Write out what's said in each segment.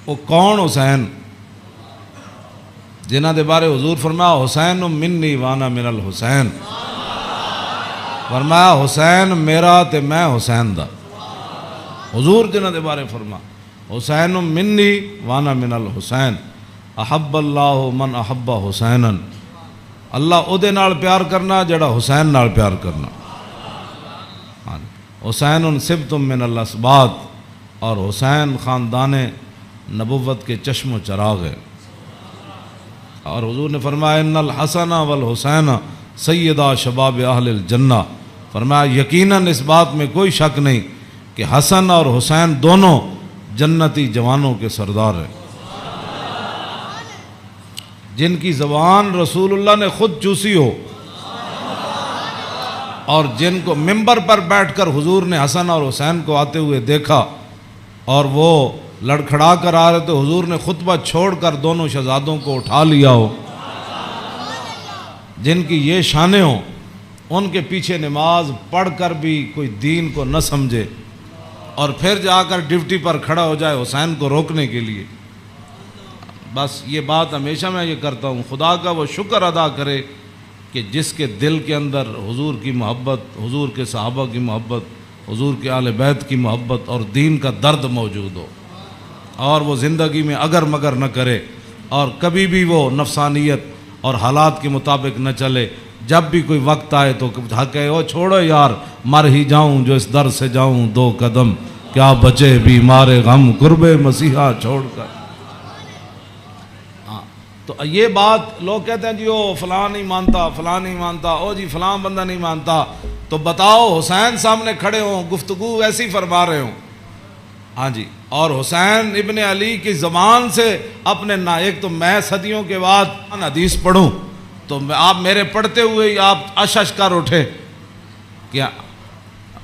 وہ کون حسین؟ جنہ دے بارے حضور فرمایا حسین منی وانا من الحسین، فرمایا حسین میرا تے میں حسین دا۔ حضور جنہ دے بارے فرما حسین منی وانا من الحسین، احب اللہ من احب حسینا، اللہ او دے نال پیار کرنا جڑا حسین نال پیار کرنا۔ حسین سبت من الاسباط، اور حسین خاندان نبوت کے چشم و چراغ ہے۔ اور حضور نے فرمایا ان الحسن والحسین سیدہ شباب اہل الجنہ، فرمایا یقیناً اس بات میں کوئی شک نہیں کہ حسن اور حسین دونوں جنتی جوانوں کے سردار ہیں، جن کی زبان رسول اللہ نے خود چوسی ہو، اور جن کو ممبر پر بیٹھ کر حضور نے حسن اور حسین کو آتے ہوئے دیکھا اور وہ لڑکھڑا کر آ رہے تو حضور نے خطبہ چھوڑ کر دونوں شہزادوں کو اٹھا لیا ہو، جن کی یہ شانیں ہوں، ان کے پیچھے نماز پڑھ کر بھی کوئی دین کو نہ سمجھے اور پھر جا کر ڈیوٹی پر کھڑا ہو جائے حسین کو روکنے کے لیے۔ بس یہ بات ہمیشہ میں یہ کرتا ہوں، خدا کا وہ شکر ادا کرے کہ جس کے دل کے اندر حضور کی محبت، حضور کے صحابہ کی محبت، حضور کے اہل بیت کی محبت اور دین کا درد موجود ہو، اور وہ زندگی میں اگر مگر نہ کرے اور کبھی بھی وہ نفسانیت اور حالات کے مطابق نہ چلے۔ جب بھی کوئی وقت آئے تو کہے او چھوڑو یار، مر ہی جاؤں جو اس در سے جاؤں دو قدم، کیا بچے بیمار غم قرب مسیحا چھوڑ کر۔ تو یہ بات لوگ کہتے ہیں جی او فلاں نہیں مانتا، فلاں نہیں مانتا، او جی فلاں بندہ نہیں مانتا، تو بتاؤ حسین سامنے کھڑے ہوں گفتگو ایسی فرما رہے ہوں، ہاں جی، اور حسین ابن علی کی زبان سے اپنے ایک تو میں صدیوں کے بعد حدیث پڑھوں تو آپ میرے پڑھتے ہوئے آپ اشش کر اٹھے، کیا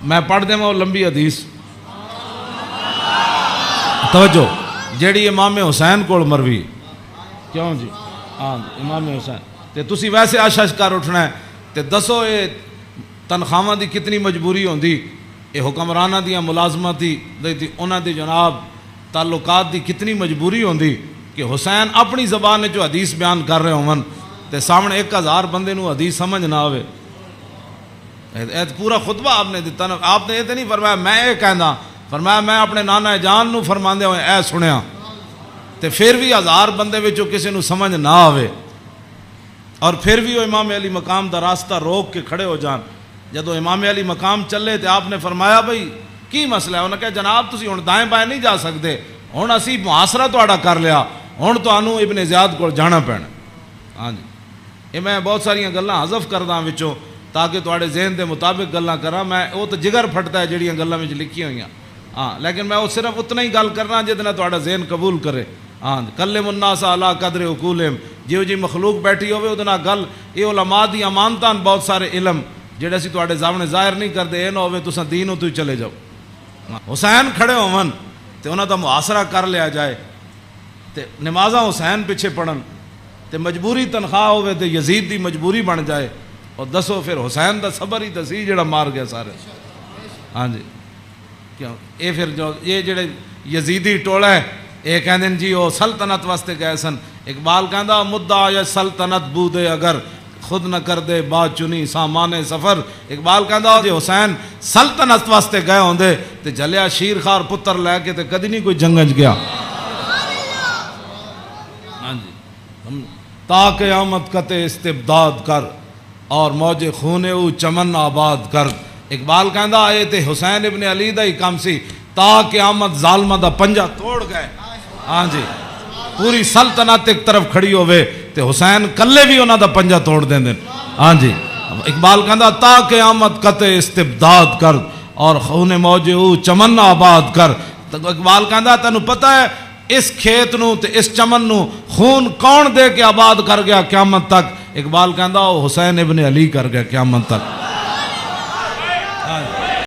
میں پڑھ دیں وہ لمبی حدیث؟ توجہ، جیڑی امام حسین کو مروی، کیوں جی؟ ہاں امام حسین تے تسی ویسے اشش کر اٹھنا ہے تے دسو یہ تنخواہ دی کتنی مجبوری ہوندی، یہ حکمرانہ دیاں ملازمت دی انہاں دی جناب تعلقات دی کتنی مجبوری ہوندی کہ حسین اپنی زبان جو حدیث بیان کر رہے ہوں تے سامنے 1000 بندے نو حدیث سمجھ نہ آوے۔ پورا خطبہ آپ نے دیتا نا، آپ نے یہ تو نہیں فرمایا میں یہ کہنا، فرمایا میں اپنے نانا جان نو فرماندے ہوئے اے سنیا، تے پھر بھی 1000 بندے وچوں کسی نو سمجھ نہ آوے، اور پھر بھی وہ امام علی مقام دا راستہ روک کے کھڑے ہو جان۔ جدو امام علی مقام چلے تے آپ نے فرمایا بھئی کی مسئلہ ہے؟ انہوں نے کہا جناب تسی ہن دائیں بائیں نہیں جا سکتے، ہن اسی محاصرہ تہاڈا کر لیا، ہن تانوں ابن زیاد کو جانا پینا۔ ہاں جی، یہ میں بہت ساریاں گلاں حذف کردا وچوں تاکہ تہاڈے ذہن دے مطابق گلاں کراں، میں وہ تو جگر پھٹتا ہے جڑیاں گلاں وچ لکھی ہوئیاں، ہاں لیکن میں وہ صرف اتنا ہی گل کرنا جتنا تہاڈا ذہن قبول کرے۔ ہاں کلم الناس علی قدر عقولہم، جیو جی مخلوق بیٹھی ہوئے ادنا گل، یہ علماء دی امانتاں بہت سارے علم جڑے اسی تہاڈے سامنے ظاہر نہیں کردے، اے نہ ہوے تساں دین تو چلے جاؤ۔ حسین کھڑے ہون تے انہاں دا محاصرہ کر لیا جائے تے نمازاں حسین پیچھے پڑھن تے مجبوری تنخواہ ہوے تے یزید دی مجبوری بن جائے، اور دسو پھر حسین دا صبر ہی سی جڑا مار گیا سارے۔ ہاں جی، کیوں اے پھر جو یہ جڑے یزیدی ٹولا ہے یہ کہندے جی وہ سلطنت واسطے گئے سن، اقبال کہندا مدعا یا سلطنت بودے اگر خود نہ کر دے بات چنی سامان سفر۔ اقبال کہندا جی حسین سلطنت واسطے گئے ہوندے تے جلیا شیر خار پتر لے کے تے کدی نہیں کوئی جنگج گیا۔ ہاں جی، تا قیامت قطع استبداد کر اور موج خون او چمن آباد کر۔ اقبال کہندا اے تے حسین ابن علی دا ہی کام سی، تا قیامت ظالمہ دا پنجہ توڑ گئے۔ ہاں جی، پوری سلطنت ایک طرف کھڑی ہوئے تے حسین کلے بھی انہاں دا پنجہ توڑ دیں دیں۔ ہاں جی، اقبال کہندا تا قیامت قطع استبداد کر اور خون موج او چمن آباد کر۔ اقبال کہندا تینوں پتہ ہے اس کھیت نو تے اس چمن نو خون کون دے کے آباد کر گیا قیامت تک؟ اقبال کہندا وہ حسین ابن علی کر گیا قیامت تک۔